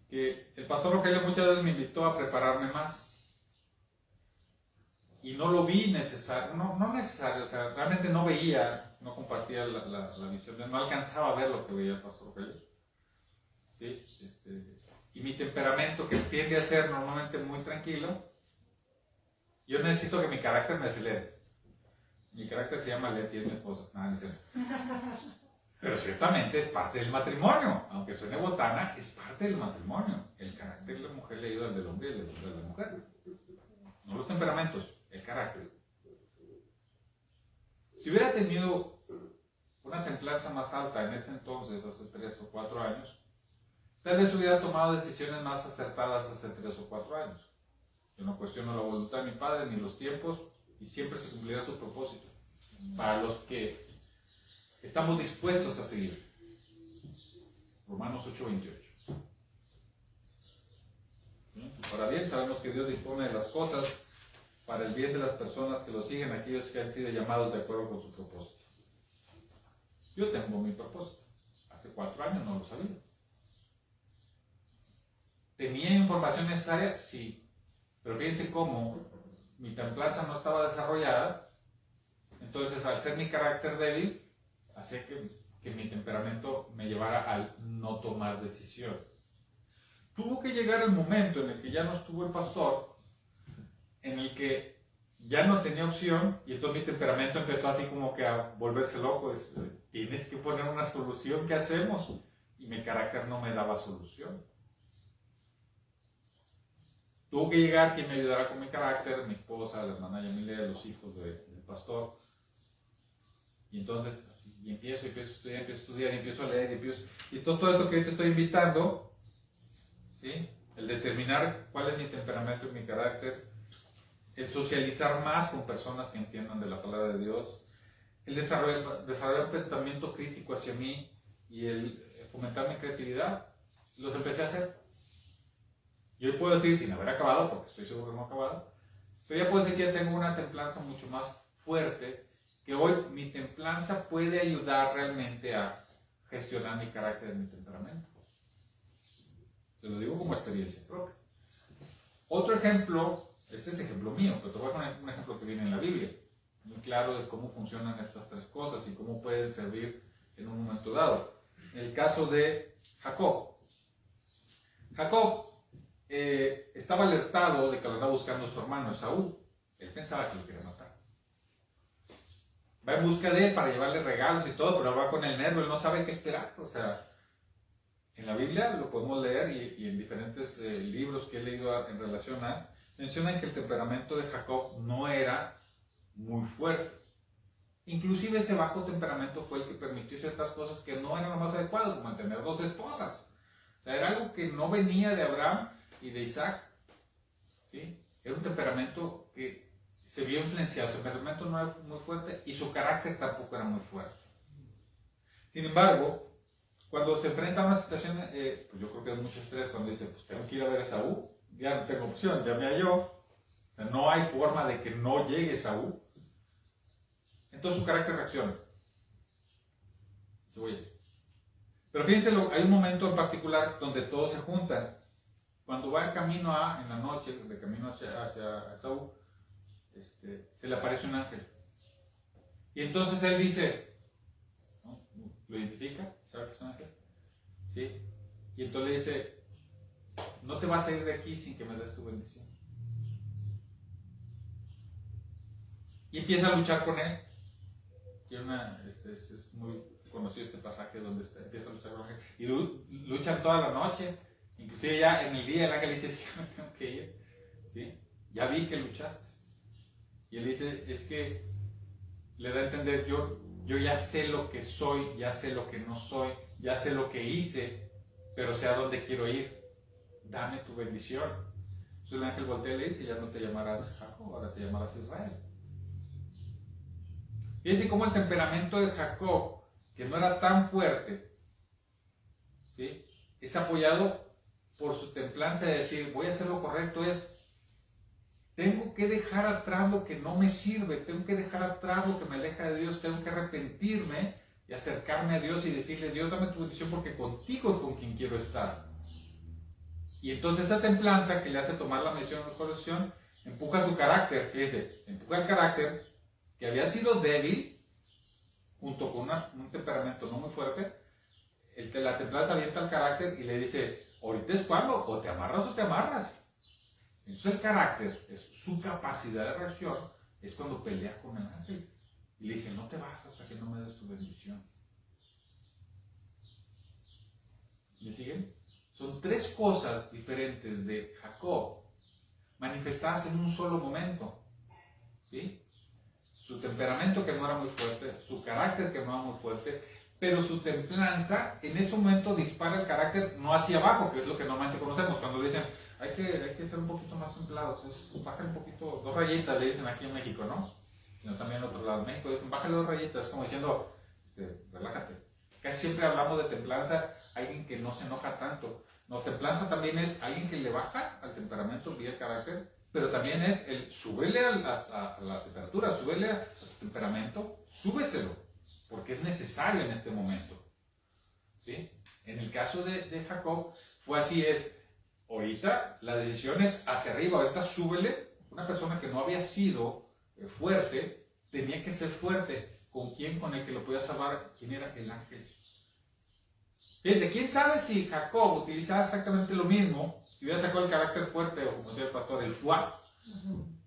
que el pastor Rogelio muchas veces me invitó a prepararme más. Y no lo vi necesario, no necesario, o sea, realmente no veía, no compartía la visión, no alcanzaba a ver lo que veía el pastor Rogelio. ¿Sí? Y mi temperamento, que tiende a ser normalmente muy tranquilo, yo necesito que mi carácter me acelere. Mi carácter se llama Leti, es mi esposa. No sé. Pero ciertamente es parte del matrimonio. Aunque suene botana, es parte del matrimonio. El carácter de la mujer le ayuda al del hombre y el hombre a la mujer. No los temperamentos, el carácter. Si hubiera tenido una templanza más alta en ese entonces, hace 3 o 4 años, tal vez hubiera tomado decisiones más acertadas hace 3 o 4 años. Yo no cuestiono la voluntad de mi padre ni los tiempos, y siempre se cumplirá su propósito para los que estamos dispuestos a seguir. Romanos 8:28. Ahora bien, sabemos que Dios dispone de las cosas para el bien de las personas que lo siguen, aquellos que han sido llamados de acuerdo con su propósito. Yo tengo mi propósito. Hace 4 años no lo sabía. ¿Tenía información necesaria? Sí. Pero fíjense cómo mi templanza no estaba desarrollada. Entonces, al ser mi carácter débil, hacía que mi temperamento me llevara al no tomar decisión. Tuvo que llegar el momento en el que ya no estuvo el pastor, en el que ya no tenía opción, y entonces mi temperamento empezó así como que a volverse loco. Tienes que poner una solución, ¿qué hacemos? Y mi carácter no me daba solución. Tuvo que llegar quien me ayudara con mi carácter, mi esposa, la hermana Yamile, los hijos del pastor. Y entonces, así, empiezo a estudiar, empiezo a leer, y todo esto que hoy te estoy invitando, ¿sí? El determinar cuál es mi temperamento y mi carácter, el socializar más con personas que entiendan de la palabra de Dios, el desarrollar un pensamiento crítico hacia mí y el fomentar mi creatividad, los empecé a hacer. Yo puedo decir, sin haber acabado, porque estoy seguro que no he acabado, pero ya puedo decir que ya tengo una templanza mucho más fuerte, que hoy mi templanza puede ayudar realmente a gestionar mi carácter y mi temperamento. Te lo digo como experiencia propia. Otro ejemplo, este es ejemplo mío, pero te voy a poner un ejemplo que viene en la Biblia, muy claro de cómo funcionan estas 3 cosas y cómo pueden servir en un momento dado. En el caso de Jacob. Jacob estaba alertado de que lo andaba buscando su hermano Esaú. Él pensaba que lo quería matar. va en busca de él para llevarle regalos y todo, pero va con el nervio, él no sabe qué esperar. O sea, en la Biblia lo podemos leer y en diferentes libros que he leído en relación a, mencionan que el temperamento de Jacob no era muy fuerte. Inclusive ese bajo temperamento fue el que permitió ciertas cosas que no eran lo más adecuadas, como el tener 2 esposas. O sea, era algo que no venía de Abraham y de Isaac. ¿Sí? Era un temperamento que se vio influenciado. Su temperamento no era muy fuerte y su carácter tampoco era muy fuerte. Sin embargo, cuando se enfrenta a una situación, pues yo creo que es mucho estrés cuando dice, pues tengo que ir a ver a Esaú, ya no tengo opción, ya me halló. O sea, no hay forma de que no llegue Esaú. Entonces su carácter reacciona. Se oye. Pero fíjense, hay un momento en particular donde todos se juntan. Cuando va en camino en la noche, de camino hacia Esaú, se le aparece un ángel. Y entonces él dice, ¿no? ¿Lo identifica? ¿Sabe que es un ángel? ¿Sí? Y entonces le dice, no te vas a ir de aquí sin que me des tu bendición. Y empieza a luchar con él. Es muy conocido este pasaje donde empieza a luchar con el ángel. Y luchan toda la noche. Inclusive ya en el día el ángel dice, es que ya me tengo que ir. ¿Sí? Ya vi que luchaste. Y él dice, es que le da a entender, yo ya sé lo que soy, ya sé lo que no soy, ya sé lo que hice, pero sé a dónde quiero ir. Dame tu bendición. Entonces el ángel voltea y le dice, ya no te llamarás Jacob, ahora te llamarás Israel. Fíjense cómo el temperamento de Jacob, que no era tan fuerte, ¿sí?, es apoyado por su templanza de decir, voy a hacer lo correcto, tengo que dejar atrás lo que no me sirve, tengo que dejar atrás lo que me aleja de Dios, tengo que arrepentirme y acercarme a Dios y decirle, Dios, dame tu bendición porque contigo es con quien quiero estar. Y entonces esa templanza que le hace tomar la decisión de corrección, empuja su carácter, fíjense, empuja el carácter que había sido débil, junto con un temperamento no muy fuerte. La templanza avienta el carácter y le dice, ahorita es cuando, o te amarras o te amarras. Entonces el carácter, es su capacidad de reacción, es cuando pelea con el ángel. Y le dice, no te vas hasta que no me des tu bendición. ¿Me siguen? Son 3 cosas diferentes de Jacob, manifestadas en un solo momento. ¿Sí? Su temperamento que no era muy fuerte, su carácter que no era muy fuerte, pero su templanza en ese momento dispara el carácter no hacia abajo, que es lo que normalmente conocemos cuando le dicen hay que ser un poquito más templados, bajar un poquito, 2 rayitas le dicen aquí en México, ¿no? Sino también en otro lado de México dicen bájale 2 rayitas, como diciendo relájate. Casi siempre hablamos de templanza, alguien que no se enoja tanto. No, templanza también es alguien que le baja al temperamento vía el carácter, pero también es el súbele a la temperatura, súbele al temperamento, súbeselo, porque es necesario en este momento. ¿Sí? En el caso de Jacob, fue así, ahorita la decisión es hacia arriba, ahorita súbele. Una persona que no había sido fuerte, tenía que ser fuerte. ¿Con quién? Con el que lo podía salvar. ¿Quién era? El ángel. Fíjense, ¿quién sabe si Jacob utilizaba exactamente lo mismo? Si hubiera sacado el carácter fuerte, o como decía el pastor, el fuá,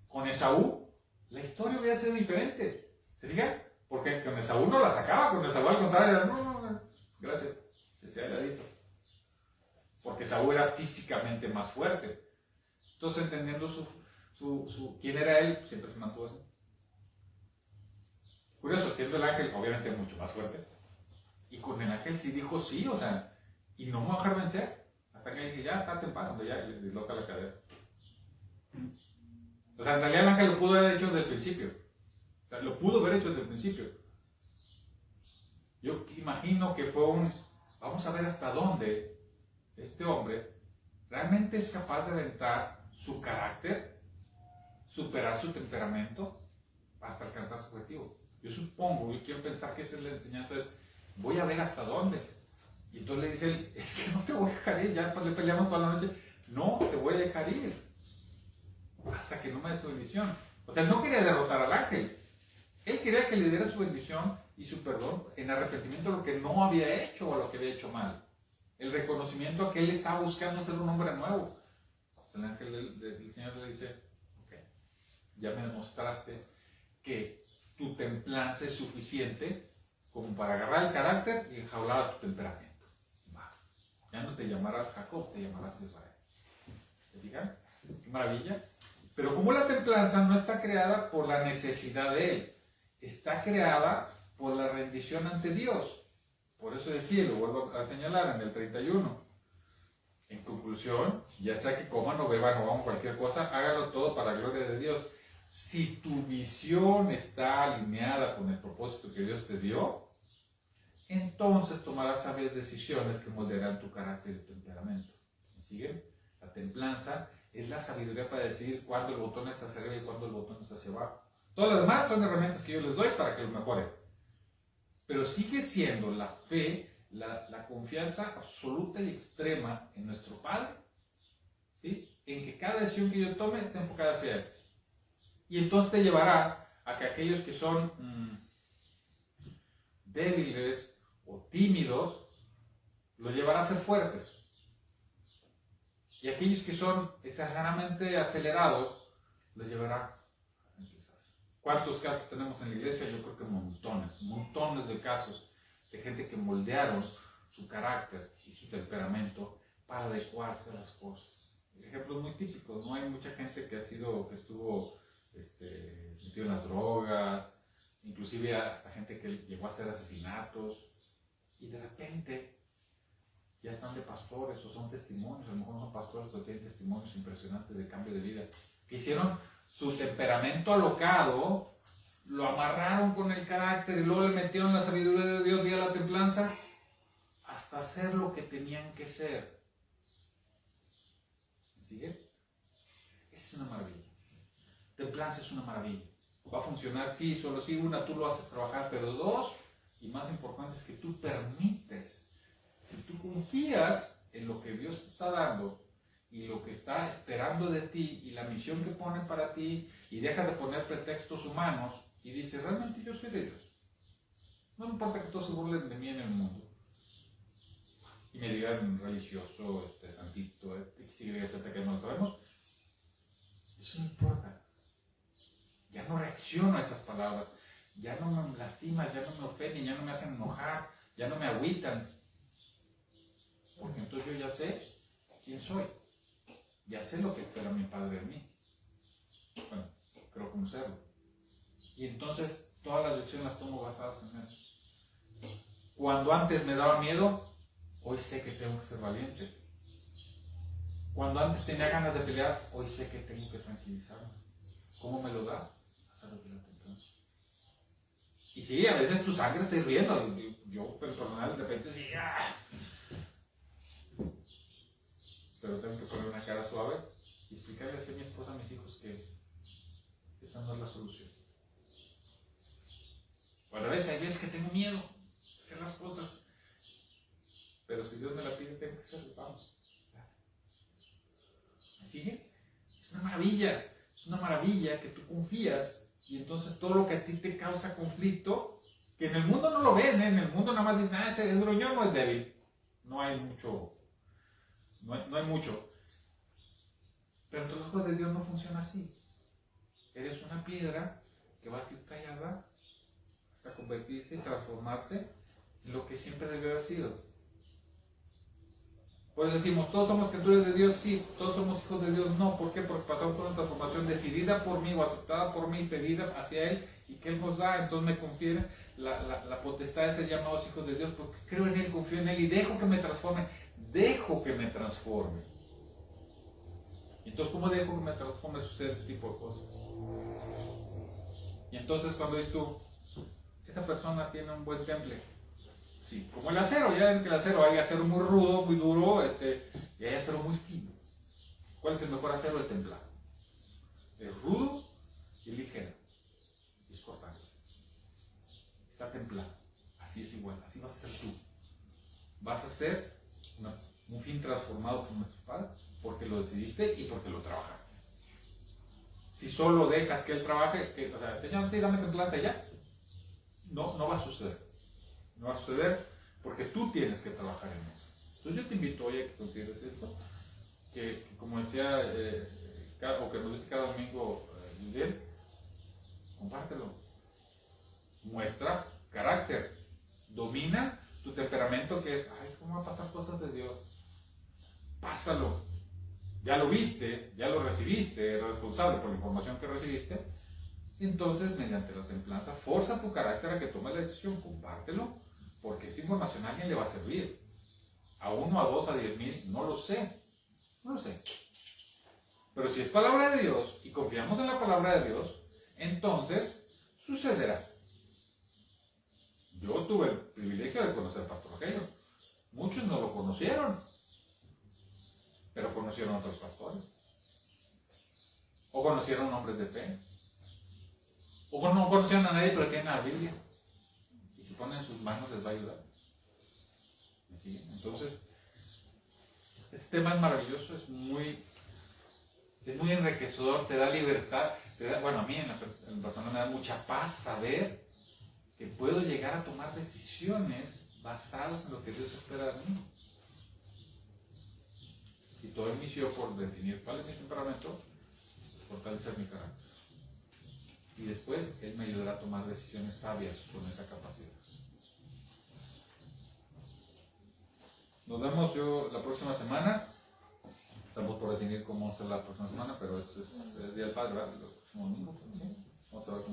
con Esaú, la historia hubiera sido diferente. ¿Se fijan? Porque con Esaú no la sacaba, con Esaú al contrario era, no, gracias, se hacía heladito. Porque Esaú era físicamente más fuerte. Entonces, entendiendo quién era él, siempre se mantuvo así. Curioso, siendo el ángel, obviamente mucho más fuerte. Y con el ángel sí dijo sí, o sea, y no me va a dejar vencer. Hasta que le dije, ya, estate en paz, hombre, ya, le disloca la cadera. O sea, en realidad el ángel lo pudo haber hecho desde el principio. O sea, lo pudo haber hecho desde el principio. Yo imagino que fue vamos a ver hasta dónde este hombre realmente es capaz de aventar su carácter, superar su temperamento, hasta alcanzar su objetivo. Yo quiero pensar que esa es la enseñanza, voy a ver hasta dónde. Y entonces le dice él, es que no te voy a dejar ir, ya pues le peleamos toda la noche, no te voy a dejar ir, hasta que no me des tu bendición. O sea, él no quería derrotar al ángel, él quería que le diera su bendición y su perdón en arrepentimiento de lo que no había hecho o lo que había hecho mal. El reconocimiento a que él estaba buscando ser un hombre nuevo. O sea, el ángel del Señor le dice, ok, ya me demostraste que tu templanza es suficiente como para agarrar el carácter y enjaular a tu temperamento. Va. Ya no te llamarás Jacob, te llamarás Israel. ¿Se fijan? Qué maravilla. Pero como la templanza no está creada por la necesidad de él, está creada por la rendición ante Dios. Por eso decía, lo vuelvo a señalar en el 31. En conclusión, ya sea que coman o beban o hagan cualquier cosa, háganlo todo para la gloria de Dios. Si tu visión está alineada con el propósito que Dios te dio, entonces tomarás sabias decisiones que moldearán tu carácter y tu temperamento. ¿Me siguen? La templanza es la sabiduría para decidir cuándo el botón es hacia arriba y cuándo el botón es hacia abajo. Todas las demás son herramientas que yo les doy para que lo mejoren. Pero sigue siendo la fe, la confianza absoluta y extrema en nuestro Padre, ¿sí? En que cada decisión que yo tome esté enfocada hacia Él. Y entonces te llevará a que aquellos que son débiles o tímidos, lo llevará a ser fuertes. Y aquellos que son exageradamente acelerados, lo llevará a empezar. ¿Cuántos casos tenemos en la iglesia? Yo creo que montones de casos de gente que moldearon su carácter y su temperamento para adecuarse a las cosas. Ejemplos muy típicos, ¿no? Hay mucha gente que estuvo metido en las drogas, inclusive hasta gente que llegó a hacer asesinatos, y de repente ya están de pastores o son testimonios, a lo mejor no son pastores, pero tienen testimonios impresionantes de cambio de vida, que hicieron su temperamento alocado, lo amarraron con el carácter y luego le metieron la sabiduría de Dios vía la templanza hasta hacer lo que tenían que ser. ¿Me sigue? Es una maravilla. Templanza es una maravilla. Va a funcionar, sí, solo si una, tú lo haces trabajar, pero dos, y más importante es que tú permites. Si tú confías en lo que Dios te está dando y lo que está esperando de ti y la misión que pone para ti y dejas de poner pretextos humanos y dices, realmente yo soy de Dios. No me importa que todos se burlen de mí en el mundo y me digan religioso, santito, que no lo sabemos. Eso no importa. Ya no reacciono a esas palabras, ya no me lastiman, ya no me ofenden, ya no me hacen enojar, ya no me agüitan. Porque entonces yo ya sé quién soy. Ya sé lo que espera mi Padre de mí. Bueno, creo conocerlo. Y entonces todas las decisiones las tomo basadas en eso. Cuando antes me daba miedo, hoy sé que tengo que ser valiente. Cuando antes tenía ganas de pelear, hoy sé que tengo que tranquilizarme. ¿Cómo me lo da? A través de la templanza. Y sí, a veces tu sangre está hirviendo. Yo, personal, de repente sí. ¡Ah! Pero tengo que poner una cara suave y explicarle así a mi esposa, a mis hijos, que esa no es la solución. Bueno, a veces hay veces que tengo miedo de hacer las cosas, pero si Dios me la pide, tengo que hacerlo. Vamos. ¿Me sigue? Es una maravilla que tú confías y entonces todo lo que a ti te causa conflicto, que en el mundo no lo ven, ¿eh? En el mundo nada más dicen, ese es gruñón o es débil. No hay mucho. No hay mucho. Pero entre los ojos de Dios no funciona así. Eres una piedra que va a ser tallada hasta convertirse y transformarse en lo que siempre debió haber sido. Pues decimos, todos somos criaturas de Dios, sí, todos somos hijos de Dios, no. ¿Por qué? Porque pasamos por una transformación decidida por mí o aceptada por mí, pedida hacia Él y que Él nos da, entonces me confiere la potestad de ser llamados hijos de Dios porque creo en Él, confío en Él y dejo que me transforme. Y entonces, ¿cómo dejo que me transforme? Sucede este tipo de cosas. Y entonces, cuando dices tú, esa persona tiene un buen temple. Sí, como el acero, ya ven que el acero hay acero muy rudo, muy duro, y hay acero muy fino. ¿Cuál es el mejor acero? El templado. Es rudo y ligero. Es cortante. Está templado. Así es igual, así vas a ser tú. Vas a ser un fin transformado por nuestro Padre, porque lo decidiste y porque lo trabajaste. Si solo dejas que Él trabaje, o sea, Señor, sí, dame templanza ya, no va a suceder. No va a suceder porque tú tienes que trabajar en eso. Entonces yo te invito hoy a que consideres esto, que como decía, o que nos dice cada domingo Miguel, compártelo. muestra carácter. Domina tu temperamento, que es, ay, ¿cómo va a pasar cosas de Dios? Pásalo. Ya lo viste, ya lo recibiste, eres responsable por la información que recibiste. Entonces, mediante la templanza, forza tu carácter a que tome la decisión, compártelo, porque esta información a alguien le va a servir. A 1, a 2, a 10,000, no lo sé. No lo sé. Pero si es palabra de Dios y confiamos en la palabra de Dios, entonces sucederá. Yo tuve el privilegio de conocer al pastor Rogelio. Muchos no lo conocieron, pero conocieron a otros pastores. O conocieron hombres de fe. O no conocieron a nadie, pero tienen la Biblia. Y si ponen en sus manos les va a ayudar. ¿Me siguen? Entonces, este tema es maravilloso, es muy enriquecedor, te da libertad. Bueno, a mí en persona me da mucha paz saber que puedo llegar a tomar decisiones basadas en lo que Dios espera de mí. Y todo inició por definir cuál es mi temperamento, fortalecer mi carácter. Y después Él me ayudará a tomar decisiones sabias con esa capacidad. Nos vemos la próxima semana. Estamos por definir cómo va a ser la próxima semana, pero es Día del Padre, ¿verdad? El próximo domingo, ¿sí? Vamos a ver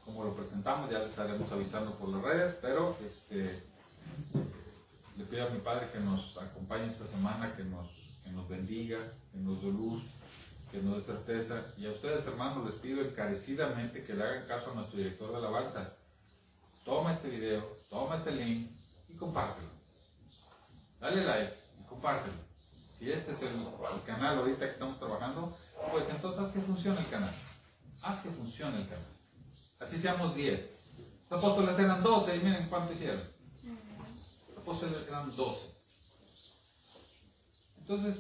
cómo lo presentamos, ya les estaremos avisando por las redes, pero le pido a mi Padre que nos acompañe esta semana, que nos bendiga, que nos dé luz, que nos dé certeza. Y a ustedes, hermanos, les pido encarecidamente que le hagan caso a nuestro director de alabanza. Toma este video, toma este link y compártelo. Dale like y compártelo. Si este es el canal ahorita que estamos trabajando, pues entonces haz que funcione el canal. Haz que funcione el canal. Así seamos 10. Los apóstoles eran 12 y miren cuánto hicieron. Los apóstoles eran 12. Entonces,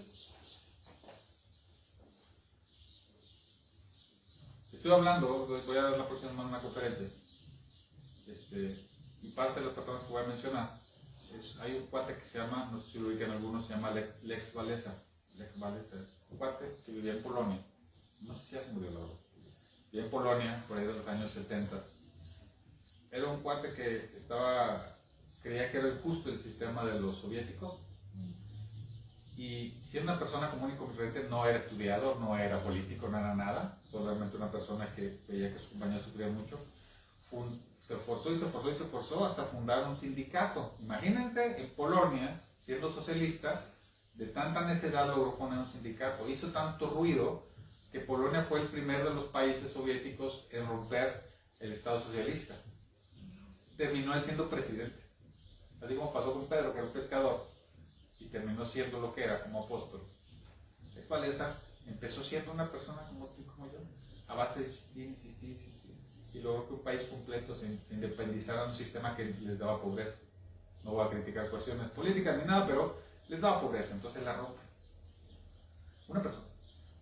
estoy hablando, voy a dar la próxima semana una conferencia. Y parte de las personas que voy a mencionar, hay un cuate que se llama, no sé si lo ubican algunos, se llama Lech Walesa. Lech Walesa es un cuate que vivía en Polonia. No sé si ya se murió, la verdad. Vivía en Polonia, por ahí de los años 70. Era un cuate que creía que era injusto el sistema de los soviéticos. Y si era una persona común y corriente, no era estudiador, no era político, no era nada, solamente una persona que veía que sus compañeros sufrían mucho. Se esforzó hasta fundar un sindicato. Imagínense, en Polonia, siendo socialista, de tanta necedad logró poner un sindicato. Hizo tanto ruido que Polonia fue el primero de los países soviéticos en romper el Estado socialista. Terminó él siendo presidente. Así como pasó con Pedro, que era un pescador, y terminó siendo lo que era como apóstol. Lech Walesa empezó siendo una persona como tú y como yo, a base de insistir, y logró que un país completo se independizara de un sistema que les daba pobreza. No voy a criticar cuestiones políticas ni nada, pero les daba pobreza, entonces la rompe. Una persona.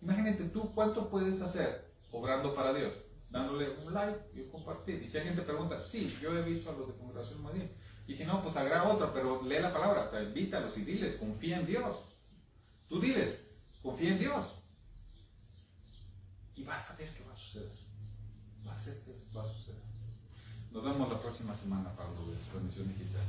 Imagínate tú cuánto puedes hacer obrando para Dios, dándole un like y un compartir. Y si alguien te pregunta, sí, yo he visto a los de Congregación Madrid. Y si no, pues agrega otra, pero lee la palabra, o sea, invítalos y diles, confía en Dios. Tú diles, confía en Dios. Y vas a ver qué va a suceder. Vas a ver qué va a suceder. Nos vemos la próxima semana, Pablo, de Transmisión Digital.